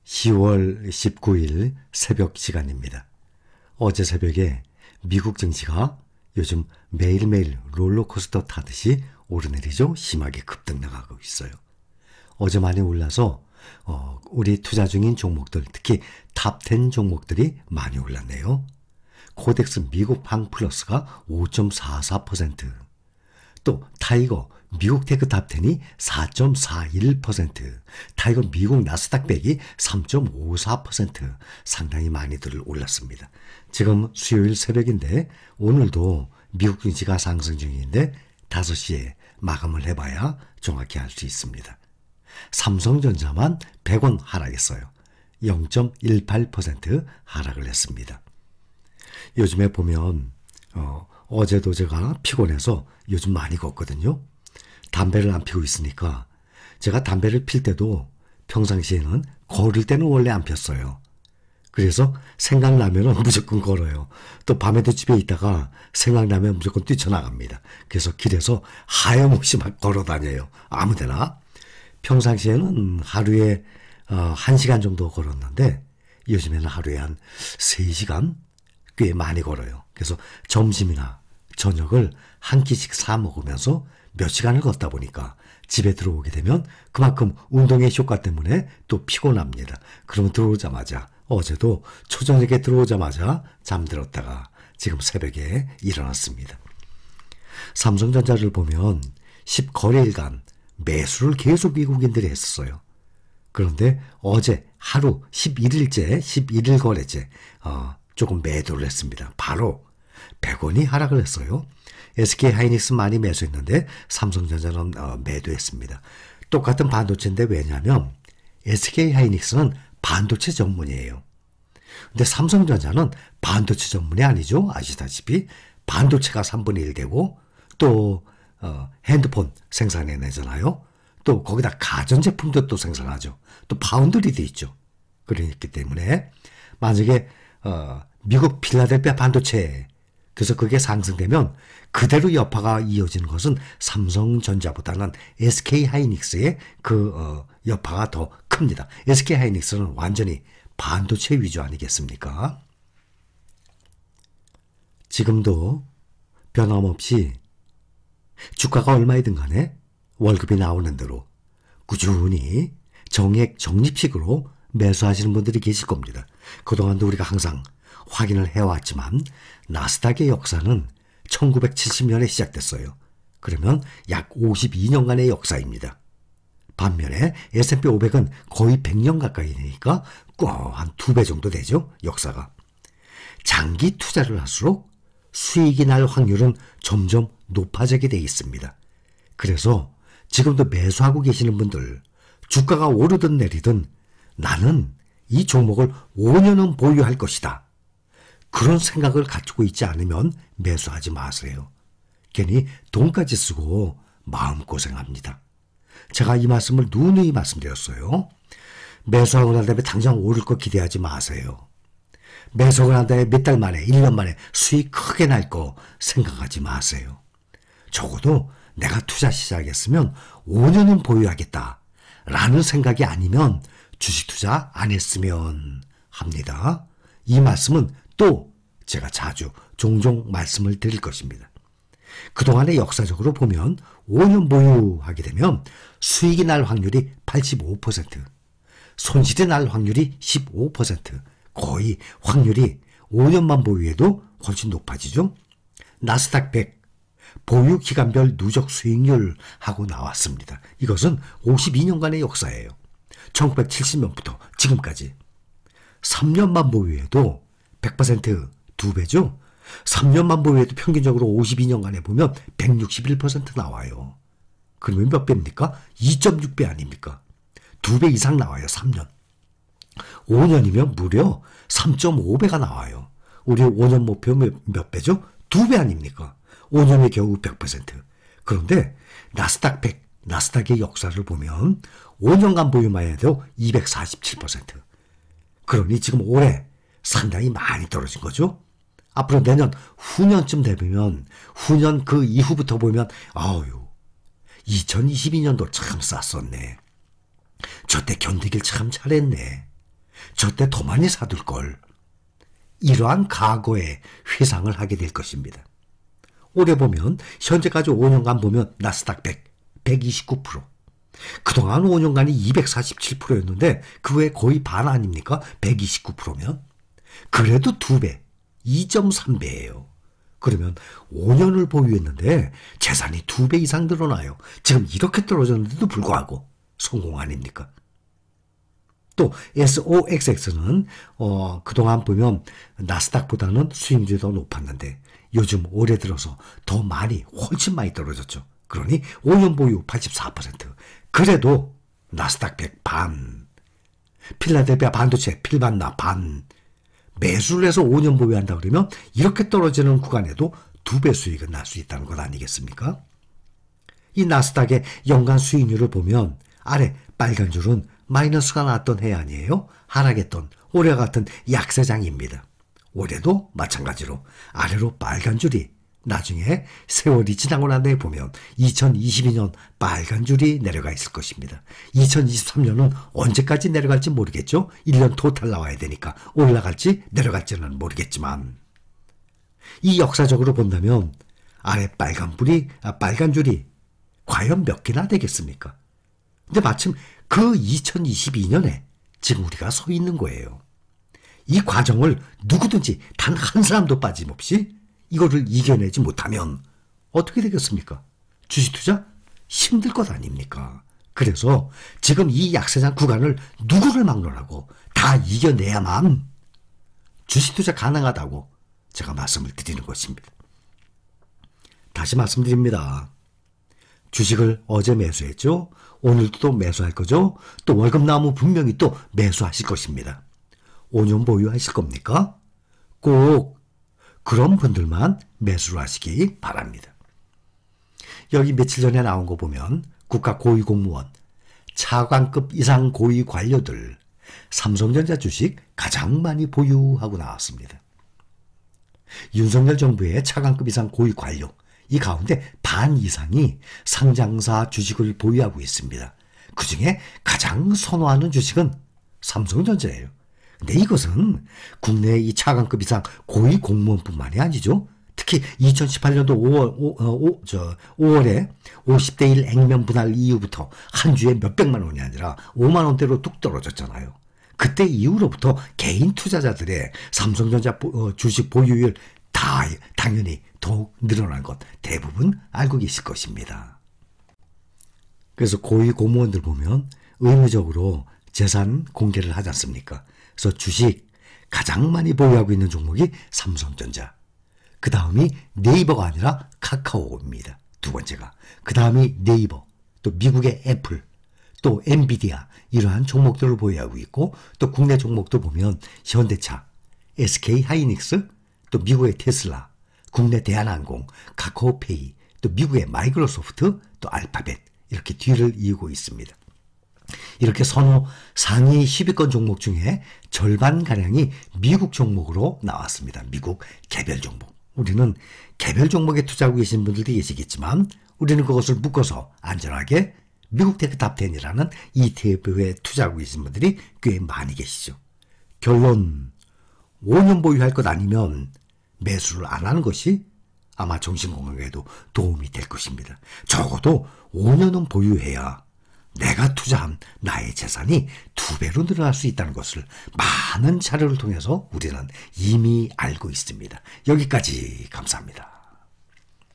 10월 19일 새벽 시간입니다. 어제 새벽에 미국 증시가 요즘 매일매일 롤러코스터 타듯이 오르내리죠. 심하게 급등나가고 있어요. 어제 많이 올라서 우리 투자 중인 종목들, 특히 탑10 종목들이 많이 올랐네요. 코덱스 미국 방 플러스가 5.44%, 또 타이거 미국 테크 탑10이 4.41%, 타이거 미국 나스닥 100이 3.54% 상당히 많이들 올랐습니다. 지금 수요일 새벽인데 오늘도 미국 증시가 상승 중인데 5시에 마감을 해봐야 정확히 알 수 있습니다. 삼성전자만 100원 하락했어요. 0.18% 하락을 했습니다. 요즘에 보면 어제도 제가 피곤해서 요즘 많이 걷거든요. 담배를 안 피고 있으니까 제가 담배를 필 때도 평상시에는 걸을 때는 원래 안 폈어요. 그래서 생각나면 무조건 걸어요. 또 밤에도 집에 있다가 생각나면 무조건 뛰쳐나갑니다. 그래서 길에서 하염없이 막 걸어 다녀요. 아무데나. 평상시에는 하루에 1시간 정도 걸었는데 요즘에는 하루에 한 3시간 꽤 많이 걸어요. 그래서 점심이나 저녁을 한 끼씩 사 먹으면서 몇 시간을 걷다 보니까 집에 들어오게 되면 그만큼 운동의 효과 때문에 또 피곤합니다. 그러면 들어오자마자 어제도 초저녁에 들어오자마자 잠들었다가 지금 새벽에 일어났습니다. 삼성전자를 보면 10거래일간 매수를 계속 미국인들이 했었어요. 그런데 어제 하루 11일째, 11일 거래째 조금 매도를 했습니다. 바로 100원이 하락을 했어요. SK하이닉스 많이 매수했는데 삼성전자는 매도했습니다. 똑같은 반도체인데 왜냐하면 SK하이닉스는 반도체 전문이에요. 근데 삼성전자는 반도체 전문이 아니죠. 아시다시피 반도체가 3분의 1 되고 또 핸드폰 생산해내잖아요. 또 거기다 가전제품도 또 생산하죠. 또 파운드리도 있죠. 그렇기 때문에 만약에 미국 필라델피아 반도체, 그래서 그게 상승되면 그대로 여파가 이어지는 것은 삼성전자보다는 SK하이닉스의 여파가 더 큽니다. SK하이닉스는 완전히 반도체 위주 아니겠습니까? 지금도 변함없이 주가가 얼마이든 간에 월급이 나오는 대로 꾸준히 정액 적립식으로 매수하시는 분들이 계실 겁니다. 그동안도 우리가 항상 확인을 해왔지만 나스닥의 역사는 1970년에 시작됐어요. 그러면 약 52년간의 역사입니다. 반면에 S&P 500은 거의 100년 가까이 되니까 한 2배 정도 되죠. 역사가. 장기 투자를 할수록 수익이 날 확률은 점점 높아지게 돼 있습니다. 그래서 지금도 매수하고 계시는 분들, 주가가 오르든 내리든 나는 이 종목을 5년은 보유할 것이다. 그런 생각을 가지고 있지 않으면 매수하지 마세요. 괜히 돈까지 쓰고 마음고생합니다. 제가 이 말씀을 누누이 말씀드렸어요. 매수하고 난 다음에 당장 오를 거 기대하지 마세요. 매수하고 난 다음에 몇 달 만에, 1년 만에 수익 크게 날 거 생각하지 마세요. 적어도 내가 투자 시작했으면 5년은 보유하겠다 라는 생각이 아니면 주식 투자 안 했으면 합니다. 이 말씀은 또 제가 종종 말씀을 드릴 것입니다. 그동안의 역사적으로 보면 5년 보유하게 되면 수익이 날 확률이 85%, 손실이 날 확률이 15%, 거의 확률이 5년만 보유해도 훨씬 높아지죠. 나스닥 100 보유 기간별 누적 수익률 하고 나왔습니다. 이것은 52년간의 역사예요. 1970년부터 지금까지 3년만 보유해도 100% 2배죠. 3년만 보유해도 평균적으로 52년간에 보면 161% 나와요. 그러면 몇 배입니까? 2.6배 아닙니까? 2배 이상 나와요. 3년. 5년이면 무려 3.5배가 나와요. 우리 5년 목표 몇 배죠? 2배 아닙니까? 5년에 겨우 100%. 그런데 나스닥 100, 나스닥의 역사를 보면 5년간 보유만 해도 247%. 그러니 지금 올해 상당히 많이 떨어진 거죠. 앞으로 내년 후년쯤 되면 후년 그 이후부터 보면 2022년도 참 쌌었네. 저때 견디길 참 잘했네. 저때 더 많이 사둘 걸. 이러한 과거의 회상을 하게 될 것입니다. 올해 보면 현재까지 5년간 보면 나스닥 129%. 그동안 5년간이 247%였는데 그 외에 거의 반 아닙니까? 129%면. 그래도 2배, 2.3배예요. 그러면 5년을 보유했는데 재산이 2배 이상 늘어나요. 지금 이렇게 떨어졌는데도 불구하고 성공 아닙니까? 또 SOXX는 그동안 보면 나스닥보다는 수익률이 더 높았는데 요즘 올해 들어서 더 많이 훨씬 많이 떨어졌죠. 그러니 5년 보유 84%. 그래도 나스닥 100 반, 필라델피아 반도체 필반나 반. 매수를 해서 5년 보유한다 그러면 이렇게 떨어지는 구간에도 2배 수익은 날 수 있다는 것 아니겠습니까? 이 나스닥의 연간 수익률을 보면 아래 빨간 줄은 마이너스가 났던 해 아니에요? 하락했던 올해와 같은 약세장입니다. 올해도 마찬가지로 아래로 빨간 줄이 나중에 세월이 지나고 난 뒤에 보면 2022년 빨간 줄이 내려가 있을 것입니다. 2023년은 언제까지 내려갈지 모르겠죠. 1년 토탈 나와야 되니까 올라갈지 내려갈지는 모르겠지만 이 역사적으로 본다면 아래 빨간 줄이 과연 몇 개나 되겠습니까? 근데 마침 그 2022년에 지금 우리가 서 있는 거예요. 이 과정을 누구든지 단 한 사람도 빠짐없이 이거를 이겨내지 못하면 어떻게 되겠습니까? 주식 투자 힘들 것 아닙니까? 그래서 지금 이 약세장 구간을 누구를 막론하고 다 이겨내야만 주식 투자 가능하다고 제가 말씀을 드리는 것입니다. 다시 말씀드립니다. 주식을 어제 매수했죠? 오늘도 또 매수할 거죠? 또 월급 나오면 분명히 또 매수하실 것입니다. 5년 보유하실 겁니까? 꼭 그런 분들만 매수를 하시기 바랍니다. 여기 며칠 전에 나온 거 보면 국가 고위공무원, 차관급 이상 고위 관료들 삼성전자 주식 가장 많이 보유하고 나왔습니다. 윤석열 정부의 차관급 이상 고위 관료 이 가운데 반 이상이 상장사 주식을 보유하고 있습니다. 그중에 가장 선호하는 주식은 삼성전자예요. 근데 이것은 국내 이 차관급 이상 고위 공무원뿐만이 아니죠. 특히 2018년도 5월에 50대 1 액면 분할 이후부터 한 주에 몇백만 원이 아니라 5만 원대로 뚝 떨어졌잖아요. 그때 이후로부터 개인 투자자들의 삼성전자 주식 보유율 당연히 더욱 늘어난 것 대부분 알고 계실 것입니다. 그래서 고위 공무원들 보면 의무적으로 재산 공개를 하지 않습니까? 그래서 주식 가장 많이 보유하고 있는 종목이 삼성전자. 그 다음이 네이버가 아니라 카카오입니다. 두 번째가. 그 다음이 네이버, 또 미국의 애플, 또 엔비디아 이러한 종목들을 보유하고 있고 또 국내 종목도 보면 현대차, SK하이닉스, 또 미국의 테슬라, 국내 대한항공, 카카오페이, 또 미국의 마이크로소프트, 또 알파벳 이렇게 뒤를 이으고 있습니다. 이렇게 선호 상위 10위권 종목 중에 절반가량이 미국 종목으로 나왔습니다. 미국 개별 종목. 우리는 개별 종목에 투자하고 계신 분들도 계시겠지만 우리는 그것을 묶어서 안전하게 미국 테크탑10이라는 ETF에 투자하고 계신 분들이 꽤 많이 계시죠. 결론, 5년 보유할 것 아니면 매수를 안 하는 것이 아마 정신건강에도 도움이 될 것입니다. 적어도 5년은 보유해야 내가 투자한 나의 재산이 2배로 늘어날 수 있다는 것을 많은 자료를 통해서 우리는 이미 알고 있습니다. 여기까지 감사합니다.